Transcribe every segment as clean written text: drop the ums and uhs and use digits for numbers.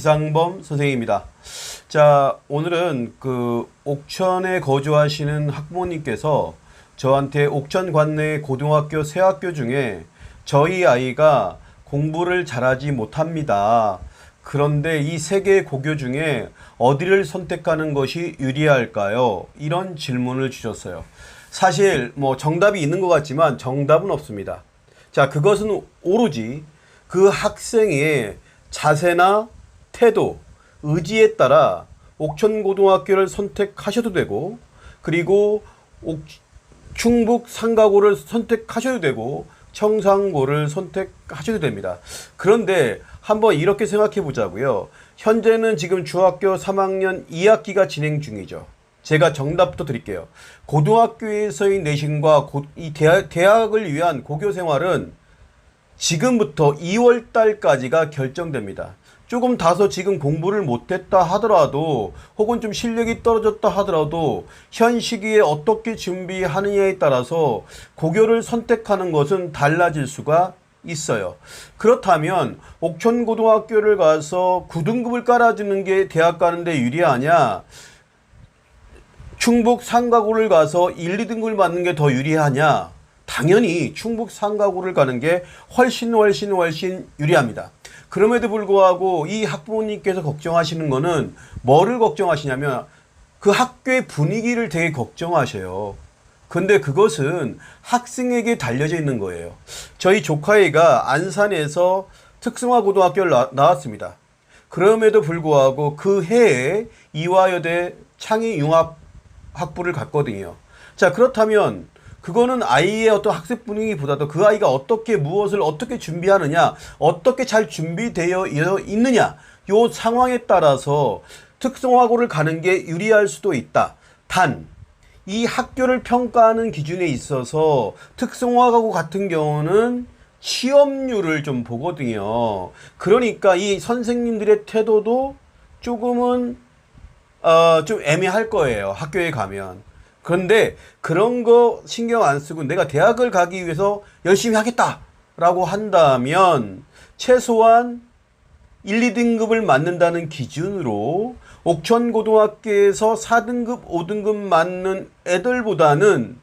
이상범 선생님입니다. 자, 오늘은 옥천에 거주하시는 학부모님께서 저한테 옥천 관내 고등학교 세 학교 중에 저희 아이가 공부를 잘하지 못합니다. 그런데 이 세 개의 고교 중에 어디를 선택하는 것이 유리할까요? 이런 질문을 주셨어요. 사실 정답이 있는 것 같지만 정답은 없습니다. 자, 그것은 오로지 그 학생의 자세나 태도, 의지에 따라 옥천고등학교를 선택하셔도 되고, 그리고 충북 상가고를 선택하셔도 되고, 청상고를 선택하셔도 됩니다. 그런데 한번 이렇게 생각해 보자고요. 현재는 지금 중학교 3학년 2학기가 진행 중이죠. 제가 정답부터 드릴게요. 고등학교에서의 내신과 이 대학을 위한 고교 생활은 지금부터 2월 달까지가 결정됩니다. 조금 다소 지금 공부를 못했다 하더라도 혹은 좀 실력이 떨어졌다 하더라도 현 시기에 어떻게 준비하느냐에 따라서 고교를 선택하는 것은 달라질 수가 있어요. 그렇다면 옥천고등학교를 가서 9등급을 깔아주는 게 대학 가는데 유리하냐? 충북 상가고를 가서 1, 2등급을 받는 게 더 유리하냐? 당연히 충북 상가고를 가는 게 훨씬 유리합니다. 그럼에도 불구하고 이 학부모님께서 걱정하시는 거는 뭐를 걱정하시냐면 그 학교의 분위기를 되게 걱정하셔요. 근데 그것은 학생에게 달려져 있는 거예요. 저희 조카애가 안산에서 특성화고등학교를 나왔습니다. 그럼에도 불구하고 그 해에 이화여대 창의융합학부를 갔거든요. 자, 그렇다면 그거는 아이의 어떤 학습 분위기보다도 그 아이가 무엇을 어떻게 준비하느냐, 어떻게 잘 준비되어 있느냐, 요 상황에 따라서 특성화고를 가는 게 유리할 수도 있다. 단, 이 학교를 평가하는 기준에 있어서 특성화고 같은 경우는 취업률을 좀 보거든요. 그러니까 이 선생님들의 태도도 조금은 좀 애매할 거예요. 학교에 가면. 그런데 그런 거 신경 안 쓰고 내가 대학을 가기 위해서 열심히 하겠다라고 한다면 최소한 1, 2등급을 맞는다는 기준으로 옥천고등학교에서 4등급, 5등급 맞는 애들보다는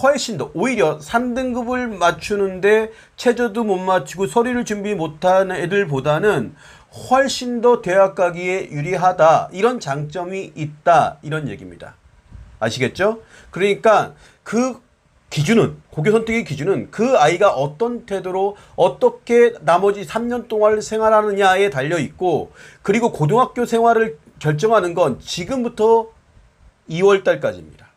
훨씬 더, 오히려 3등급을 맞추는데 최저도 못 맞추고 서류를 준비 못하는 애들보다는 훨씬 더 대학 가기에 유리하다. 이런 장점이 있다. 이런 얘기입니다. 아시겠죠? 그러니까 그 기준은, 고교 선택의 기준은 그 아이가 어떤 태도로 어떻게 나머지 3년 동안 생활하느냐에 달려있고, 그리고 고등학교 생활을 결정하는 건 지금부터 2월 달까지입니다.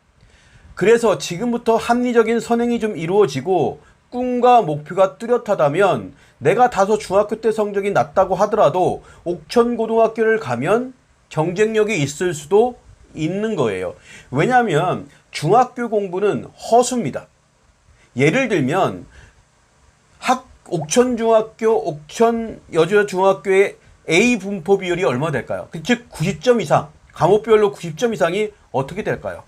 그래서 지금부터 합리적인 선행이 좀 이루어지고 꿈과 목표가 뚜렷하다면 내가 다소 중학교 때 성적이 낮다고 하더라도 옥천고등학교를 가면 경쟁력이 있을 수도 있는 거예요. 왜냐하면 중학교 공부는 허수입니다. 예를 들면 옥천중학교, 옥천여자중학교의 A 분포 비율이 얼마 될까요? 즉 90점 이상, 과목별로 90점 이상이 어떻게 될까요?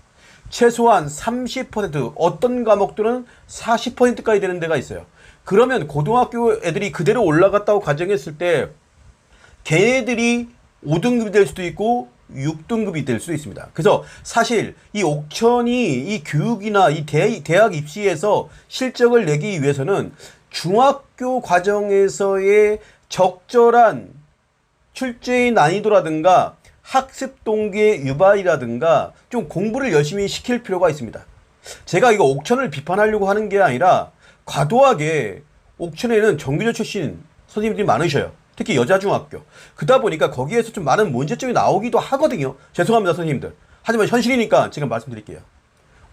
최소한 30%, 어떤 과목들은 40%까지 되는 데가 있어요. 그러면 고등학교 애들이 그대로 올라갔다고 가정했을 때 걔네들이 5등급이 될 수도 있고 6등급이 될 수도 있습니다. 그래서 사실 이 옥천이 이 교육이나 이 대학 입시에서 실적을 내기 위해서는 중학교 과정에서의 적절한 출제의 난이도라든가 학습 동기의 유발이라든가 좀 공부를 열심히 시킬 필요가 있습니다. 제가 이거 옥천을 비판하려고 하는 게 아니라 과도하게 옥천에는 정규조 출신 선생님들이 많으셔요. 특히 여자중학교. 그러다 보니까 거기에서 좀 많은 문제점이 나오기도 하거든요. 죄송합니다, 선생님들. 하지만 현실이니까 지금 말씀드릴게요.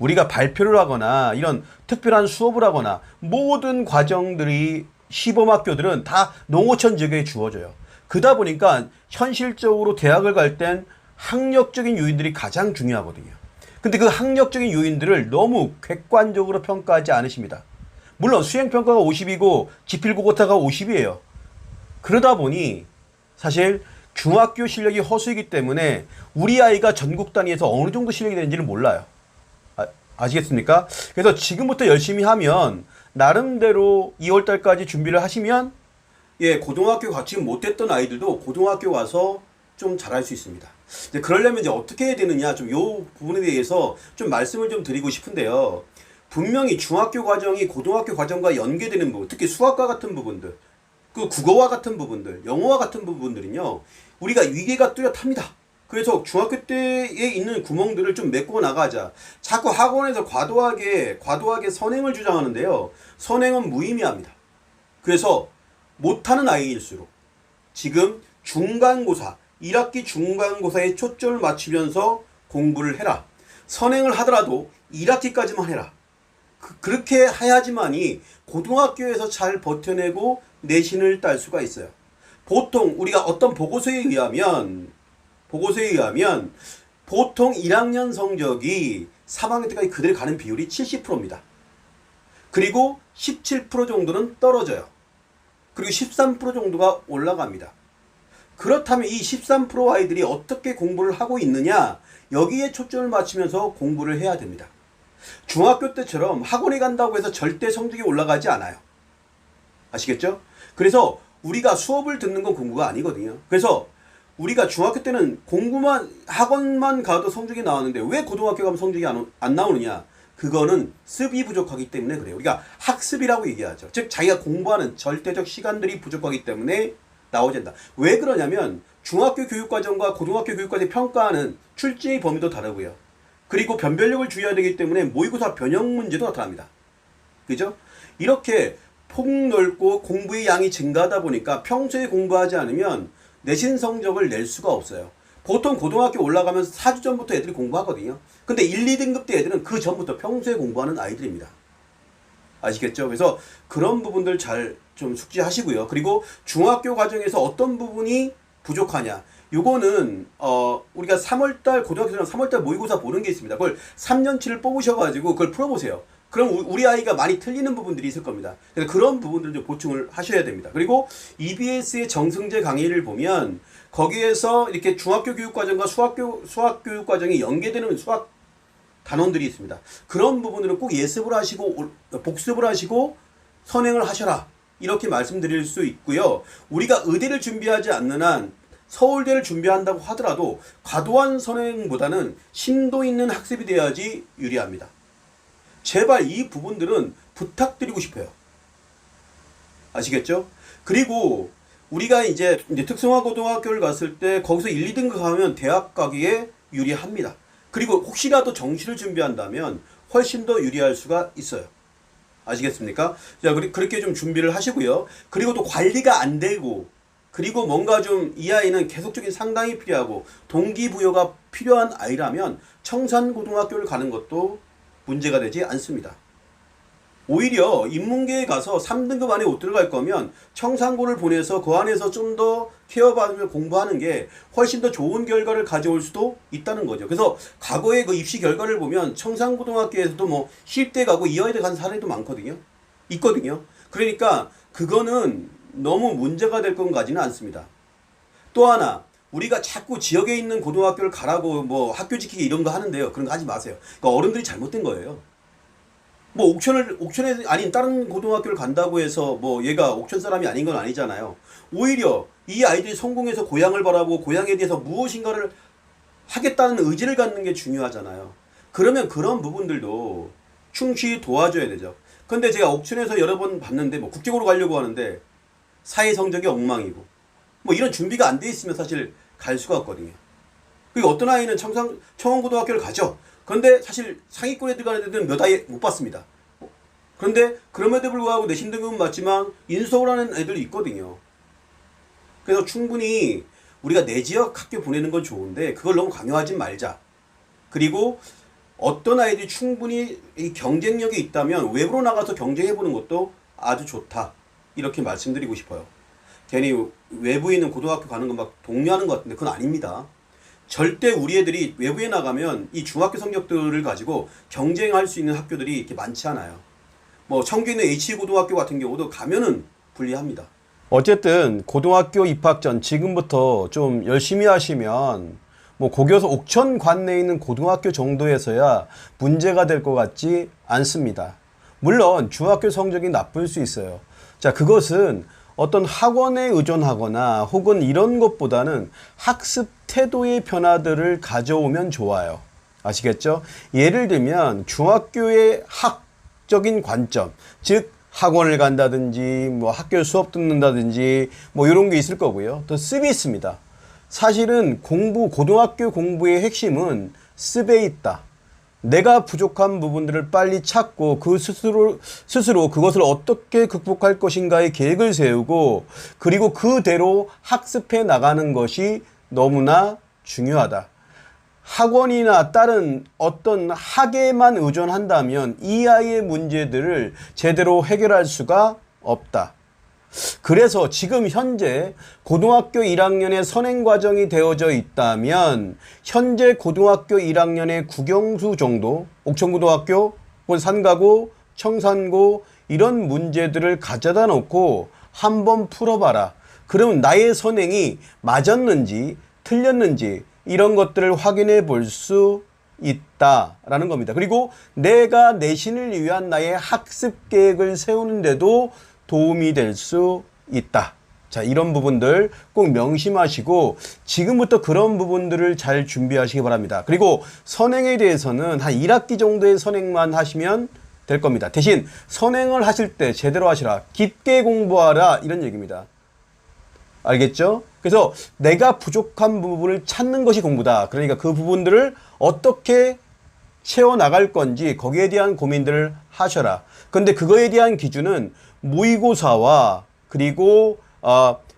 우리가 발표를 하거나 이런 특별한 수업을 하거나 모든 과정들이 시범학교들은 다 농어촌 지역에 주어져요. 그러다 보니까 현실적으로 대학을 갈 땐 학력적인 요인들이 가장 중요하거든요. 근데 그 학력적인 요인들을 너무 객관적으로 평가하지 않으십니다. 물론 수행평가가 50이고 지필고고타가 50이에요. 그러다 보니 사실 중학교 실력이 허수이기 때문에 우리 아이가 전국 단위에서 어느 정도 실력이 되는지를 몰라요. 아시겠습니까? 그래서 지금부터 열심히 하면 나름대로 2월달까지 준비를 하시면 예, 고등학교 같이 못했던 아이들도 고등학교 와서 좀 잘할 수 있습니다. 이제 그러려면 이제 어떻게 해야 되느냐, 좀 요 부분에 대해서 좀 말씀을 좀 드리고 싶은데요. 분명히 중학교 과정이 고등학교 과정과 연계되는 부분, 특히 수학과 같은 부분들, 그 국어와 같은 부분들, 영어와 같은 부분들은요, 우리가 위계가 뚜렷합니다. 그래서 중학교 때에 있는 구멍들을 좀 메꾸고 나가자. 자꾸 학원에서 과도하게 선행을 주장하는데요. 선행은 무의미합니다. 그래서 못하는 아이일수록 지금 중간고사, 1학기 중간고사에 초점을 맞추면서 공부를 해라. 선행을 하더라도 1학기까지만 해라. 그렇게 해야지만이 고등학교에서 잘 버텨내고 내신을 딸 수가 있어요. 보통 우리가 어떤 보고서에 의하면 보통 1학년 성적이 3학년 때까지 그대로 가는 비율이 70%입니다. 그리고 17% 정도는 떨어져요. 그리고 13% 정도가 올라갑니다. 그렇다면 이 13% 아이들이 어떻게 공부를 하고 있느냐, 여기에 초점을 맞추면서 공부를 해야 됩니다. 중학교 때처럼 학원에 간다고 해서 절대 성적이 올라가지 않아요. 아시겠죠? 그래서 우리가 수업을 듣는 건 공부가 아니거든요. 그래서 우리가 중학교 때는 공부만, 학원만 가도 성적이 나왔는데 왜 고등학교 가면 성적이 안 나오느냐? 그거는 습이 부족하기 때문에 그래요. 우리가 학습이라고 얘기하죠. 즉 자기가 공부하는 절대적 시간들이 부족하기 때문에 나오지 않는다. 왜 그러냐면 중학교 교육과정과 고등학교 교육과정의 평가하는 출제의 범위도 다르고요. 그리고 변별력을 주의해야 되기 때문에 모의고사 변형 문제도 나타납니다. 그죠? 이렇게 폭넓고 공부의 양이 증가하다 보니까 평소에 공부하지 않으면 내신 성적을 낼 수가 없어요. 보통 고등학교 올라가면 4주 전부터 애들이 공부하거든요. 근데 1, 2등급 때 애들은 그 전부터 평소에 공부하는 아이들입니다. 아시겠죠? 그래서 그런 부분들 잘 좀 숙지하시고요. 그리고 중학교 과정에서 어떤 부분이 부족하냐. 요거는 우리가 3월달 고등학교랑 3월달 모의고사 보는 게 있습니다. 그걸 3년치를 뽑으셔가지고 그걸 풀어보세요. 그럼 우리 아이가 많이 틀리는 부분들이 있을 겁니다. 그래서 그런 부분들을 좀 보충을 하셔야 됩니다. 그리고 EBS의 정승재 강의를 보면 거기에서 이렇게 중학교 교육과정과 수학 교육과정이 연계되는 수학 단원들이 있습니다. 그런 부분들은 꼭 예습을 하시고 복습을 하시고 선행을 하셔라. 이렇게 말씀드릴 수 있고요. 우리가 의대를 준비하지 않는 한 서울대를 준비한다고 하더라도 과도한 선행보다는 심도 있는 학습이 돼야지 유리합니다. 제발 이 부분들은 부탁드리고 싶어요. 아시겠죠? 그리고 우리가 이제 특성화 고등학교를 갔을 때 거기서 1, 2등급 가면 대학 가기에 유리합니다. 그리고 혹시라도 정시를 준비한다면 훨씬 더 유리할 수가 있어요. 아시겠습니까? 자, 그렇게 좀 준비를 하시고요. 그리고 또 관리가 안 되고, 그리고 뭔가 좀 이 아이는 계속적인 상담이 필요하고 동기부여가 필요한 아이라면 청산고등학교를 가는 것도 문제가 되지 않습니다. 오히려 인문계에 가서 3등급 안에 못 들어갈 거면 청산고를 보내서 그 안에서 좀 더 케어받으며 공부하는 게 훨씬 더 좋은 결과를 가져올 수도 있다는 거죠. 그래서 과거의 그 입시 결과를 보면 청산고등학교에서도 뭐 실대 가고 이화여대 간 사례도 많거든요. 있거든요. 그러니까 그거는 너무 문제가 될 건 같지는 않습니다. 또 하나, 우리가 자꾸 지역에 있는 고등학교를 가라고 뭐 학교 지키기 이런 거 하는데요. 그런 거 하지 마세요. 그러니까 어른들이 잘못된 거예요. 뭐 옥천에 아닌 다른 고등학교를 간다고 해서 뭐 얘가 옥천 사람이 아닌 건 아니잖아요. 오히려 이 아이들이 성공해서 고향을 바라보고 고향에 대해서 무엇인가를 하겠다는 의지를 갖는 게 중요하잖아요. 그러면 그런 부분들도 충실히 도와줘야 되죠. 근데 제가 옥천에서 여러 번 봤는데 뭐 국적으로 가려고 하는데 사회 성적이 엉망이고 뭐 이런 준비가 안 돼 있으면 사실 갈 수가 없거든요. 그리고 어떤 아이는 청원고등학교를 가죠. 그런데 사실 상위권에 들어가는 애들은 몇 아이 못 봤습니다. 그런데 그럼에도 불구하고 내신 등급은 맞지만 인서울하는 애들이 있거든요. 그래서 충분히 우리가 내 지역 학교 보내는 건 좋은데 그걸 너무 강요하지 말자. 그리고 어떤 아이들이 충분히 이 경쟁력이 있다면 외부로 나가서 경쟁해보는 것도 아주 좋다. 이렇게 말씀드리고 싶어요. 괜히 외부에 있는 고등학교 가는 건 막 독려하는 것 같은데 그건 아닙니다. 절대 우리 애들이 외부에 나가면 이 중학교 성적들을 가지고 경쟁할 수 있는 학교들이 이렇게 많지 않아요. 뭐 청주에 있는 H고등학교 같은 경우도 가면은 불리합니다. 어쨌든 고등학교 입학 전 지금부터 좀 열심히 하시면 뭐 고교서 옥천 관내에 있는 고등학교 정도에서야 문제가 될 것 같지 않습니다. 물론 중학교 성적이 나쁠 수 있어요. 자, 그것은 어떤 학원에 의존하거나 혹은 이런 것보다는 학습 태도의 변화들을 가져오면 좋아요. 아시겠죠? 예를 들면 중학교의 학적인 관점, 즉 학원을 간다든지 뭐 학교 수업 듣는다든지 뭐 이런 게 있을 거고요. 또 습이 있습니다. 사실은 고등학교 공부의 핵심은 습에 있다. 내가 부족한 부분들을 빨리 찾고 그 스스로 그것을 어떻게 극복할 것인가의 계획을 세우고 그리고 그대로 학습해 나가는 것이 너무나 중요하다. 학원이나 다른 어떤 학에만 의존한다면 이 아이의 문제들을 제대로 해결할 수가 없다. 그래서 지금 현재 고등학교 1학년의 선행과정이 되어져 있다면 현재 고등학교 1학년의 국영수 정도, 옥천고등학교, 산가고, 청산고 이런 문제들을 가져다 놓고 한번 풀어봐라. 그러면 나의 선행이 맞았는지 틀렸는지 이런 것들을 확인해 볼 수 있다라는 겁니다. 그리고 내가 내신을 위한 나의 학습 계획을 세우는데도 도움이 될 수 있다. 자, 이런 부분들 꼭 명심하시고 지금부터 그런 부분들을 잘 준비하시기 바랍니다. 그리고 선행에 대해서는 한 1학기 정도의 선행만 하시면 될 겁니다. 대신 선행을 하실 때 제대로 하시라. 깊게 공부하라. 이런 얘기입니다. 알겠죠? 그래서 내가 부족한 부분을 찾는 것이 공부다. 그러니까 그 부분들을 어떻게 채워나갈 건지 거기에 대한 고민들을 하셔라. 그런데 그거에 대한 기준은 모의고사와 그리고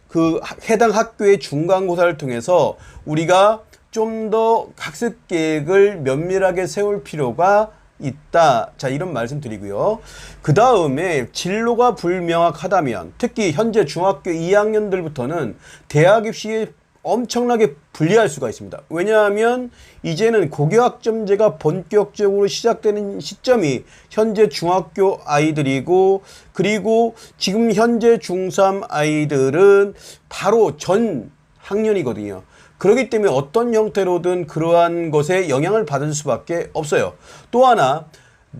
그 해당 학교의 중간고사를 통해서 우리가 좀 더 학습 계획을 면밀하게 세울 필요가 있다. 자, 이런 말씀 드리고요. 그 다음에 진로가 불명확하다면 특히 현재 중학교 2학년들부터는 대학 입시에 엄청나게 불리할 수가 있습니다. 왜냐하면 이제는 고교학점제가 본격적으로 시작되는 시점이 현재 중학교 아이들이고 그리고 지금 현재 중3 아이들은 바로 전 학년이거든요. 그렇기 때문에 어떤 형태로든 그러한 것에 영향을 받을 수밖에 없어요. 또 하나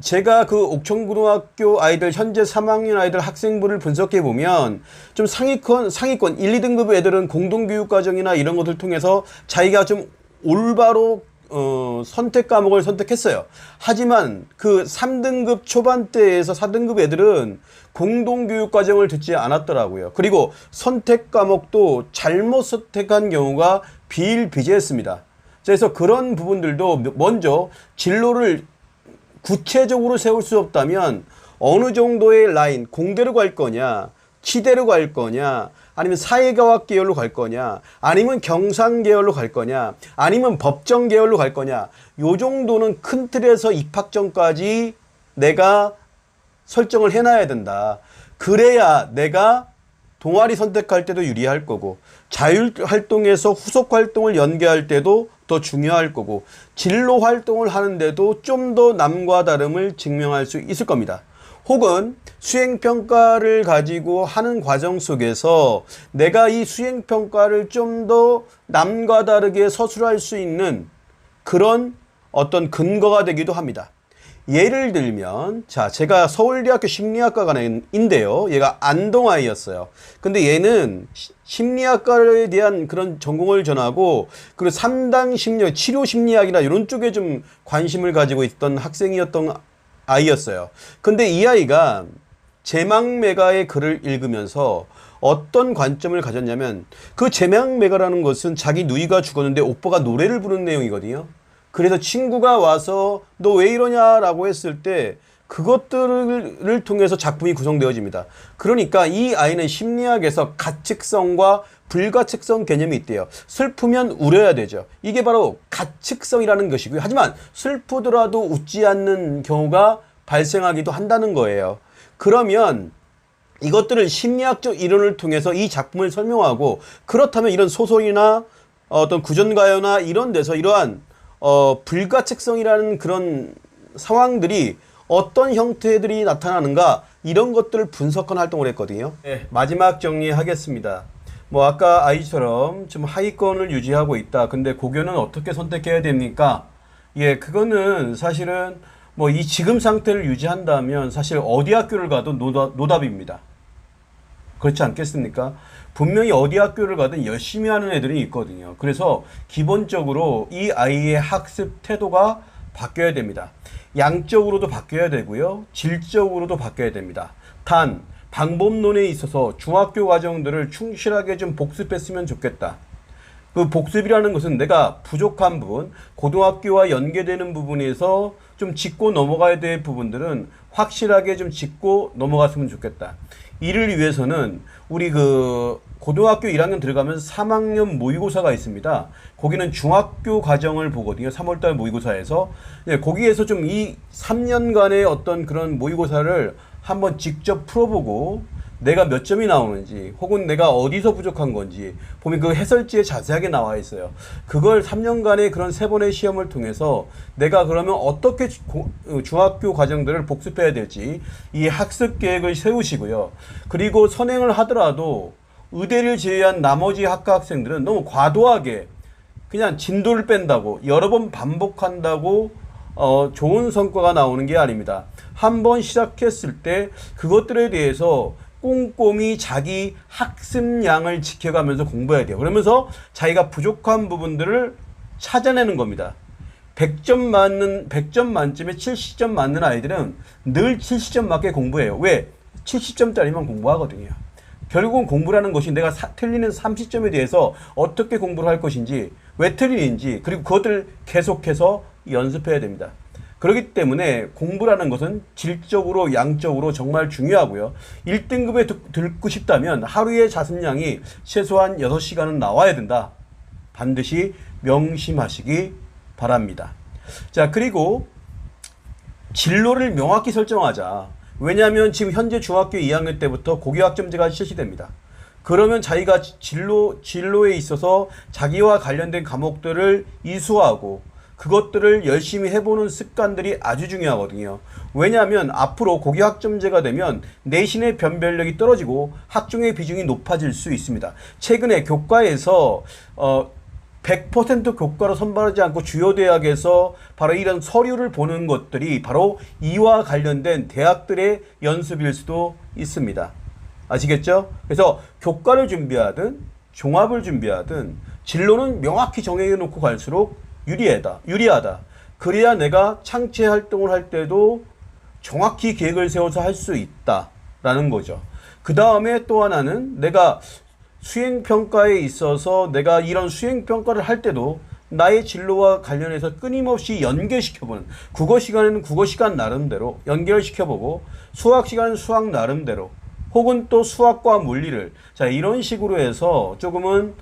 제가 그 옥천고등학교 아이들 현재 3학년 아이들 학생부를 분석해 보면 좀 상위권 1, 2등급 애들은 공동교육과정이나 이런 것을 통해서 자기가 좀 올바로 선택 과목을 선택했어요. 하지만 그 3등급 초반대에서 4등급 애들은 공동교육과정을 듣지 않았더라고요. 그리고 선택 과목도 잘못 선택한 경우가 비일비재했습니다. 그래서 그런 부분들도 먼저 진로를 구체적으로 세울 수 없다면 어느 정도의 라인, 공대로 갈 거냐, 치대로 갈 거냐, 아니면 사회과학 계열로 갈 거냐, 아니면 경상 계열로 갈 거냐, 아니면 법정 계열로 갈 거냐, 요 정도는 큰 틀에서 입학 전까지 내가 설정을 해놔야 된다. 그래야 내가 동아리 선택할 때도 유리할 거고 자율활동에서 후속활동을 연계할 때도 더 중요할 거고 진로 활동을 하는데도 좀 더 남과 다름을 증명할 수 있을 겁니다. 혹은 수행평가를 가지고 하는 과정 속에서 내가 이 수행평가를 좀 더 남과 다르게 서술할 수 있는 그런 어떤 근거가 되기도 합니다. 예를 들면 자 제가 서울대학교 심리학과인데요. 얘가 안동아이였어요. 근데 얘는 심리학과에 대한 그런 전공을 전하고 그리고 상담 심리학, 치료 심리학이나 이런 쪽에 좀 관심을 가지고 있던 학생이었던 아이였어요. 근데 이 아이가 제망매가의 글을 읽으면서 어떤 관점을 가졌냐면 그 제망매가라는 것은 자기 누이가 죽었는데 오빠가 노래를 부르는 내용이거든요. 그래서 친구가 와서 너 왜 이러냐라고 했을 때 그것들을 통해서 작품이 구성되어집니다. 그러니까 이 아이는 심리학에서 가측성과 불가측성 개념이 있대요. 슬프면 울어야 되죠. 이게 바로 가측성이라는 것이고요. 하지만 슬프더라도 웃지 않는 경우가 발생하기도 한다는 거예요. 그러면 이것들을 심리학적 이론을 통해서 이 작품을 설명하고 그렇다면 이런 소설이나 어떤 구전가요나 이런 데서 이러한 불가측성이라는 그런 상황들이 어떤 형태들이 나타나는가 이런 것들을 분석하는 활동을 했거든요. 네, 마지막 정리하겠습니다. 뭐 아까 아이처럼 좀 하위권을 유지하고 있다. 근데 고교는 어떻게 선택해야 됩니까? 예, 그거는 사실은 뭐 이 지금 상태를 유지한다면 사실 어디 학교를 가도 노답입니다. 그렇지 않겠습니까? 분명히 어디 학교를 가든 열심히 하는 애들이 있거든요. 그래서 기본적으로 이 아이의 학습 태도가 바뀌어야 됩니다. 양적으로도 바뀌어야 되고요. 질적으로도 바뀌어야 됩니다. 단 방법론에 있어서 중학교 과정들을 충실하게 좀 복습했으면 좋겠다. 그 복습이라는 것은 내가 부족한 부분, 고등학교와 연계되는 부분에서 좀 짚고 넘어가야 될 부분들은 확실하게 좀 짚고 넘어갔으면 좋겠다. 이를 위해서는 우리 그 고등학교 1학년 들어가면 3학년 모의고사가 있습니다. 거기는 중학교 과정을 보거든요. 3월달 모의고사에서. 네, 거기에서 좀 이 3년간의 어떤 그런 모의고사를 한번 직접 풀어보고 내가 몇 점이 나오는지 혹은 내가 어디서 부족한 건지 보면 그 해설지에 자세하게 나와 있어요. 그걸 3년간의 그런 3번의 시험을 통해서 내가 그러면 어떻게 중학교 과정들을 복습해야 될지 이 학습 계획을 세우시고요. 그리고 선행을 하더라도 의대를 제외한 나머지 학과 학생들은 너무 과도하게 그냥 진도를 뺀다고 여러 번 반복한다고 좋은 성과가 나오는 게 아닙니다. 한번 시작했을 때 그것들에 대해서 꼼꼼히 자기 학습량을 지켜가면서 공부해야 돼요. 그러면서 자기가 부족한 부분들을 찾아내는 겁니다. 100점 만점에 70점 맞는 아이들은 늘 70점 맞게 공부해요. 왜? 70점짜리만 공부하거든요. 결국은 공부라는 것이 내가 틀리는 30점에 대해서 어떻게 공부를 할 것인지, 왜 틀리는지, 그리고 그것들을 계속해서 연습해야 됩니다. 그렇기 때문에 공부라는 것은 질적으로 양적으로 정말 중요하고요. 1등급에 듣고 싶다면 하루의 자습량이 최소한 6시간은 나와야 된다. 반드시 명심하시기 바랍니다. 자, 그리고 진로를 명확히 설정하자. 왜냐하면 지금 현재 중학교 2학년 때부터 고교학점제가 실시됩니다. 그러면 자기가 진로에 있어서 자기와 관련된 과목들을 이수하고 그것들을 열심히 해보는 습관들이 아주 중요하거든요. 왜냐하면 앞으로 고교학점제가 되면 내신의 변별력이 떨어지고 학종의 비중이 높아질 수 있습니다. 최근에 교과에서 100% 교과로 선발하지 않고 주요 대학에서 바로 이런 서류를 보는 것들이 바로 이와 관련된 대학들의 연습일 수도 있습니다. 아시겠죠? 그래서 교과를 준비하든 종합을 준비하든 진로는 명확히 정해 놓고 갈수록 유리하다. 그래야 내가 창체 활동을 할 때도 정확히 계획을 세워서 할 수 있다라는 거죠. 그 다음에 또 하나는 내가 수행평가에 있어서 내가 이런 수행평가를 할 때도 나의 진로와 관련해서 끊임없이 연계시켜보는, 국어 시간에는 국어 시간 나름대로 연결시켜보고 수학 시간은 수학 나름대로 혹은 또 수학과 물리를 이런 식으로 해서 조금은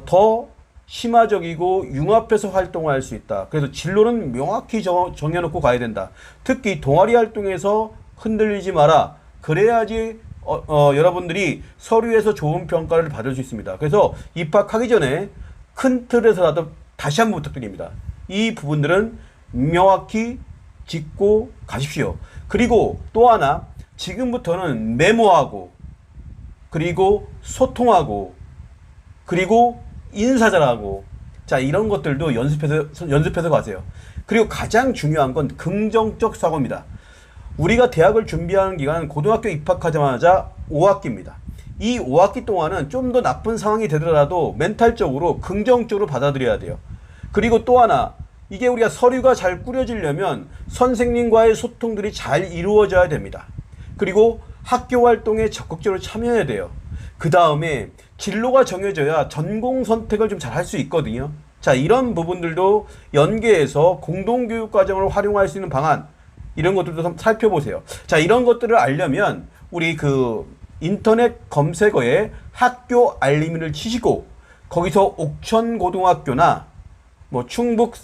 더 심화적이고 융합해서 활동할 수 있다. 그래서 진로는 명확히 정해놓고 가야 된다. 특히 동아리 활동에서 흔들리지 마라. 그래야지 여러분들이 서류에서 좋은 평가를 받을 수 있습니다. 그래서 입학하기 전에 큰 틀에서라도 다시 한번 부탁드립니다. 이 부분들은 명확히 짚고 가십시오. 그리고 또 하나, 지금부터는 메모하고 그리고 소통하고 그리고 인사 잘하고 이런 것들도 연습해서 가세요. 그리고 가장 중요한 건 긍정적 사고입니다. 우리가 대학을 준비하는 기간은 고등학교 입학하자마자 5학기입니다. 이 5학기 동안은 좀 더 나쁜 상황이 되더라도 멘탈적으로 긍정적으로 받아들여야 돼요. 그리고 또 하나, 이게 우리가 서류가 잘 꾸려지려면 선생님과의 소통들이 잘 이루어져야 됩니다. 그리고 학교 활동에 적극적으로 참여해야 돼요. 그 다음에 진로가 정해져야 전공 선택을 좀 잘 할 수 있거든요. 이런 부분들도 연계해서 공동교육과정을 활용할 수 있는 방안, 이런 것들도 살펴보세요. 이런 것들을 알려면 우리 그 인터넷 검색어에 학교 알림이를 치시고 거기서 옥천고등학교나 뭐 충북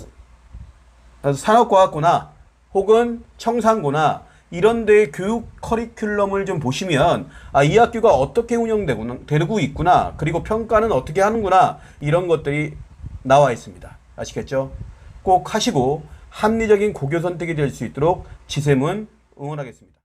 산업과학고나 혹은 청산고나 이런 데의 교육 커리큘럼을 좀 보시면 이 학교가 어떻게 운영되고 있구나, 그리고 평가는 어떻게 하는구나, 이런 것들이 나와 있습니다. 아시겠죠? 꼭 하시고 합리적인 고교 선택이 될 수 있도록 지샘은 응원하겠습니다.